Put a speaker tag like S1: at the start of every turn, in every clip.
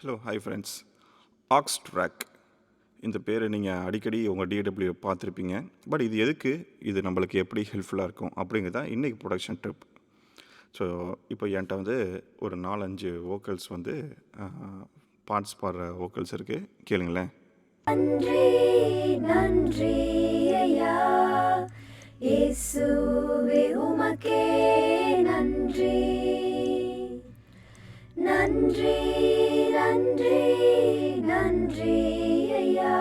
S1: Hello hi friends. ஆக்ஸ் ட்ராக் இந்த பேரை நீங்கள் அடிக்கடி உங்கள் டிடபிள்யூ பார்த்துருப்பீங்க. பட் இது எதுக்கு, இது நம்மளுக்கு எப்படி ஹெல்ப்ஃபுல்லாக இருக்கும் அப்படிங்கிறது தான் இன்றைக்கி ப்ரொடக்ஷன் ட்ரிப். ஸோ இப்போ என்கிட்ட வந்து ஒரு 4-5 வோக்கல்ஸ் வந்து பார்ட்ஸ் பாடுற வோக்கல்ஸ் இருக்குது. கேளுங்களேன்.
S2: நன்றி நன்றி ஐயா இயேசுவே உமக்கே நன்றி நன்றி நன்றி நன்றி ஐயா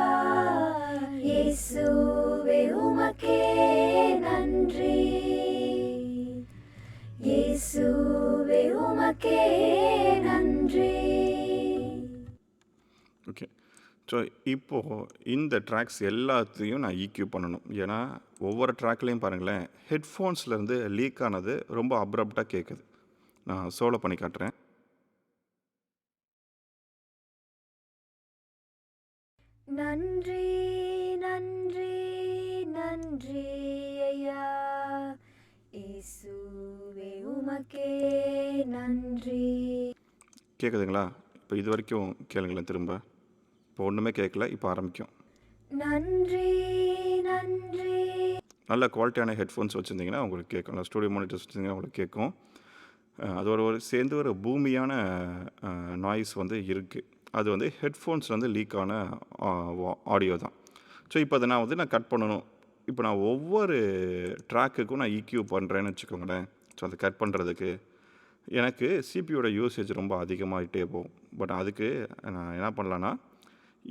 S2: இயேசுவே உமக்கே நன்றி இயேசுவே உமக்கே நன்றி.
S1: ஓகே, ஸோ இப்போது இந்த ட்ராக்ஸ் எல்லாத்தையும் நான் EQ பண்ணணும். ஏன்னா ஒவ்வொரு ட்ராக்லேயும் பாருங்களேன், ஹெட்ஃபோன்ஸ்லேருந்து லீக் ஆனது ரொம்ப அப்ரப்டாக கேட்குது. நான் சோலோ பண்ணி காட்டுறேன்.
S2: நன்றி நன்றி நன்றி ஐயா இயேசுவே உமக்கே நன்றி.
S1: கேட்குதுங்களா? இப்போ இது வரைக்கும் கேளுங்களேன் திரும்ப. இப்போ ஒன்றுமே கேட்கல, இப்போ ஆரம்பிக்கும்.
S2: நன்றி நன்றி.
S1: நல்ல குவாலிட்டியான ஹெட்ஃபோன்ஸ் வச்சுருந்தீங்கன்னா உங்களுக்கு கேட்கும். இல்லை ஸ்டூடியோ மானிட்டர்ஸ் வச்சுருந்தீங்கன்னா உங்களுக்கு கேட்கும். அது ஒரு சேர்ந்து ஒரு பூமியான நாய்ஸ் வந்து இருக்குது. அது வந்து ஹெட்ஃபோன்ஸ் வந்து லீக் ஆன ஆடியோ தான். ஸோ இப்போ அதை நான் கட் பண்ணணும். இப்போ நான் ஒவ்வொரு ட்ராக்குக்கும் நான் EQ பண்ணுறேன்னு வச்சுக்கோங்களேன். ஸோ அதை கட் பண்ணுறதுக்கு எனக்கு சிபியோட யூசேஜ் ரொம்ப அதிகமாகிட்டே போகும். பட் அதுக்கு நான் என்ன பண்ணலான்னா,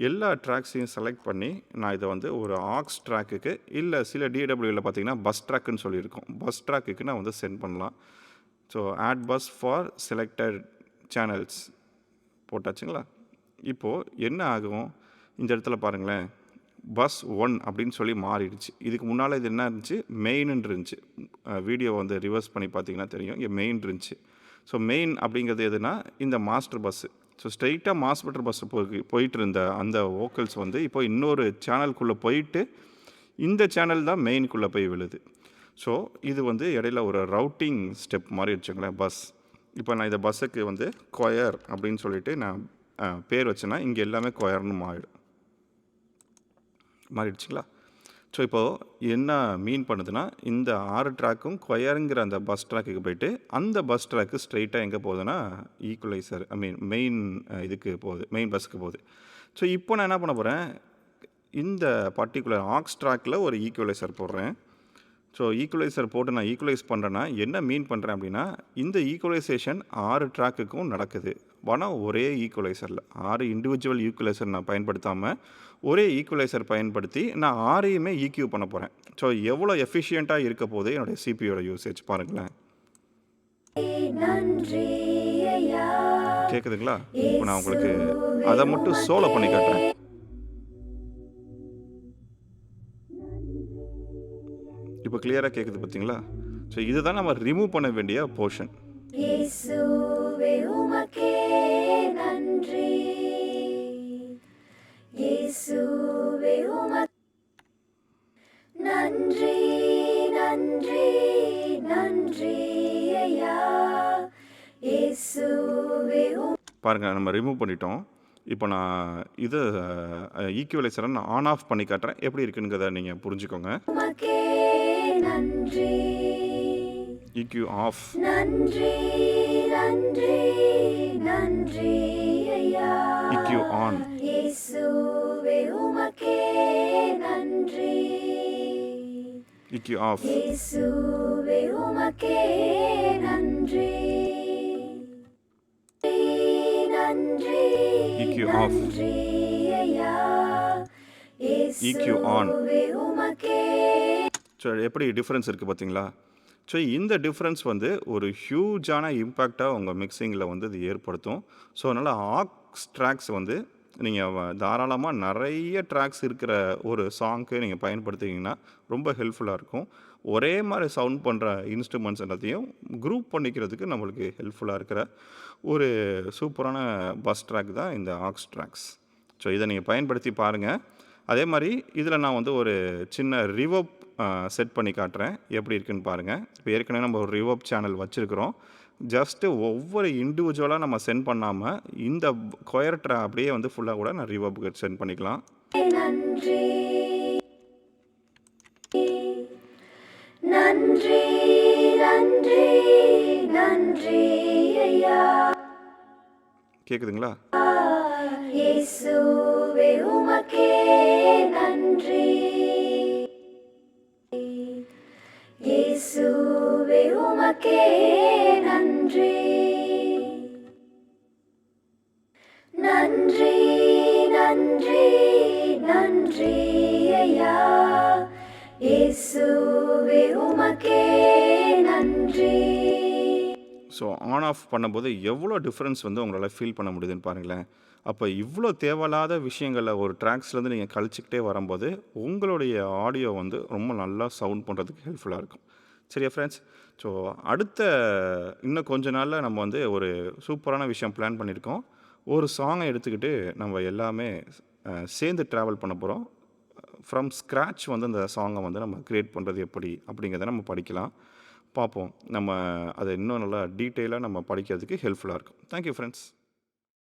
S1: எல்லா ட்ராக்ஸையும் செலக்ட் பண்ணி நான் இதை வந்து ஒரு ஆக்ஸ் ட்ராக்குக்கு, இல்லை சில டிடபிள்யூவில் பார்த்தீங்கன்னா பஸ் ட்ராக்குன்னு சொல்லியிருக்கோம், பஸ் ட்ராக்குக்கு நான் வந்து சென்ட் பண்ணலாம். So ad bus for selected channels போட்டாச்சுங்களா? இப்போது என்ன ஆகும், இந்த இடத்துல பாருங்களேன், பஸ் 1 அப்படின்னு சொல்லி மாறிடுச்சு. இதுக்கு முன்னால் இது என்ன இருந்துச்சு, மெயின்னு இருந்துச்சு. வீடியோ வந்து ரிவர்ஸ் பண்ணி பார்த்தீங்கன்னா தெரியும், இங்கே மெயின் இருந்துச்சு. ஸோ மெயின் அப்படிங்கிறது எதுனா இந்த மாஸ்டர் பஸ்ஸு. ஸோ ஸ்ட்ரெயிட்டாக மாஸ்டர் பஸ்ஸு போயிட்டு இருந்த அந்த வோக்கல்ஸ் வந்து இப்போ இன்னொரு சேனலுக்குள்ளே போயிட்டு இந்த சேனல் தான் மெயினுக்குள்ளே போய் விழுது. ஸோ இது வந்து இடையில ஒரு ரவுட்டிங் ஸ்டெப் மாதிரி வச்சுங்களேன் பஸ். இப்போ நான் இந்த பஸ்ஸுக்கு வந்து கொயர் அப்படின்னு சொல்லிட்டு நான் பேர் வச்சேன்னா இங்கே எல்லாமே கொயர்னு மாறிடுச்சுங்களா? ஸோ இப்போது என்ன மீன் பண்ணுதுன்னா, இந்த 6 ட்ராக்கும் கொயருங்கிற அந்த பஸ் ட்ராக்குக்கு போயிட்டு அந்த பஸ் ட்ராக்கு ஸ்ட்ரெயிட்டாக எங்கே போகுதுன்னா ஈக்குவலைசர் மெயின் இதுக்கு போகுது, மெயின் பஸ்ஸுக்கு போகுது. ஸோ இப்போ நான் என்ன பண்ண போகிறேன், இந்த பர்டிகுலர் ஆக்ஸ் ட்ராக்கில் ஒரு ஈக்குவலைசர் போடுறேன். ஸோ ஈக்குவலைசர் போட்டு நான் ஈக்குவலைஸ் பண்ணுறேன்னா என்ன மீன் பண்ணுறேன் அப்படின்னா, இந்த ஈக்குவலைசேஷன் 6 ட்ராக்குக்கும் நடக்குது. ஆனால் ஒரே ஈக்குவலைசரில் 6 இண்டிவிஜுவல் ஈக்குவலைசர் நான் பயன்படுத்தாமல் ஒரே ஈக்குவலைசர் பயன்படுத்தி நான் 6ஐயுமே EQ பண்ண போகிறேன். ஸோ எவ்வளோ எஃபிஷியண்ட்டாக இருக்க போது என்னுடைய சிபியோட யூசேஜ் பாருங்களேன். கேட்குதுங்களா? இப்போ நான் உங்களுக்கு அதை மட்டும் சோலோ பண்ணி காட்டுறேன். இப்போ கிளியராக கேட்குது பார்த்தீங்களா? ஸோ இதுதான் நம்ம ரிமூவ் பண்ண வேண்டிய போர்ஷன்.
S2: இயேசுவே உமக்கே நன்றி இயேசுவே உமக்கே நன்றி நன்றி நன்றி ஐயா இயேசுவே.
S1: பாருங்கள், நம்ம ரிமூவ் பண்ணிட்டோம். இப்போ நான் இது ஈக்குவலைசரை நான் ஆன் ஆஃப் பண்ணி காட்டுறேன். எப்படி இருக்குங்கிறத நீங்கள் புரிஞ்சுக்கோங்க.
S2: நன்றி
S1: EQ ஆஃப்.
S2: நன்றி நன்றி நன்றி ஐயா
S1: EQ ஆன்.
S2: இயேசுவே உமக்கே நன்றி
S1: EQ ஆஃப்.
S2: இயேசுவே உமக்கே நன்றி நன்றி
S1: EQ ஆஃப்.
S2: நன்றி ஐயா
S1: EQ ஆன்.
S2: இயேசுவே உமக்கே.
S1: ஸோ எப்படி டிஃப்ரென்ஸ் இருக்குது பார்த்தீங்களா? ஸோ இந்த டிஃப்ரென்ஸ் வந்து ஒரு ஹியூஜான இம்பேக்டாக உங்கள் மிக்சிங்கில் வந்து இது ஏற்படுத்தும். ஸோ அதனால் ஆக்ஸ் ட்ராக்ஸ் வந்து நீங்கள் தாராளமாக நிறைய ட்ராக்ஸ் இருக்கிற ஒரு சாங்க்கு நீங்கள் பயன்படுத்திங்கன்னா ரொம்ப ஹெல்ப்ஃபுல்லாக இருக்கும். ஒரே மாதிரி சவுண்ட் பண்ணுற இன்ஸ்ட்ருமெண்ட்ஸ் எல்லாத்தையும் குரூப் பண்ணிக்கிறதுக்கு நம்மளுக்கு ஹெல்ப்ஃபுல்லாக இருக்கிற ஒரு சூப்பரான பஸ் ட்ராக் தான் இந்த ஆக்ஸ் ட்ராக்ஸ். ஸோ இதை நீங்கள் பயன்படுத்தி பாருங்கள். அதே மாதிரி இதில் நான் வந்து ஒரு சின்ன ரிவர்ப் செட் பண்ணி காட்டுறேன், எப்படி இருக்குன்னு பாருங்கள். இப்போ ஏற்கனவே நம்ம ஒரு ரிவர்ப் சேனல் வச்சுருக்கிறோம். ஜஸ்ட்டு ஒவ்வொரு இண்டிவிஜுவலாக நம்ம சென்ட் பண்ணாமல் இந்த கொயர் அப்படியே வந்து ஃபுல்லாக கூட நான் ரிவர்புக்கு சென்ட் பண்ணிக்கலாம்.
S2: நன்றி நன்றி நன்றி நன்றி ஐயா.
S1: கேட்குதுங்களா?
S2: இயேசுவே உமக்கே நன்றி. இயேசுவே உமக்கே நன்றி. நன்றி நன்றி நன்றி ஐயா. இயேசுவே உமக்கே நன்றி.
S1: ஸோ ஆன் ஆஃப் பண்ணும்போது எவ்வளோ டிஃப்ரென்ஸ் வந்து உங்களால் ஃபீல் பண்ண முடியுதுன்னு பாருங்களேன். அப்போ இவ்வளோ தேவையில்லாத விஷயங்களில் ஒரு ட்ராக்ஸ்லேருந்து நீங்கள் கழிச்சிக்கிட்டே வரும்போது உங்களுடைய ஆடியோ வந்து ரொம்ப நல்லா சவுண்ட் பண்ணுறதுக்கு ஹெல்ப்ஃபுல்லாக இருக்கும். சரியா ஃப்ரெண்ட்ஸ்? ஸோ அடுத்த இன்னும் கொஞ்ச நாளில் நம்ம வந்து ஒரு சூப்பரான விஷயம் பிளான் பண்ணியிருக்கோம். ஒரு சாங்கை எடுத்துக்கிட்டு நம்ம எல்லாமே சேர்ந்து ட்ராவல் பண்ண போகிறோம். ஃப்ரம் ஸ்க்ராட்ச் வந்து அந்த சாங்கை வந்து நம்ம க்ரியேட் பண்ணுறது எப்படி அப்படிங்கிறத நம்ம படிக்கலாம். பார்ப்போம். நம்ம அதை இன்னும் நல்லா டீட்டெயிலாக நம்ம படிக்கிறதுக்கு ஹெல்ப்ஃபுல்லாக இருக்கும். Thank you friends.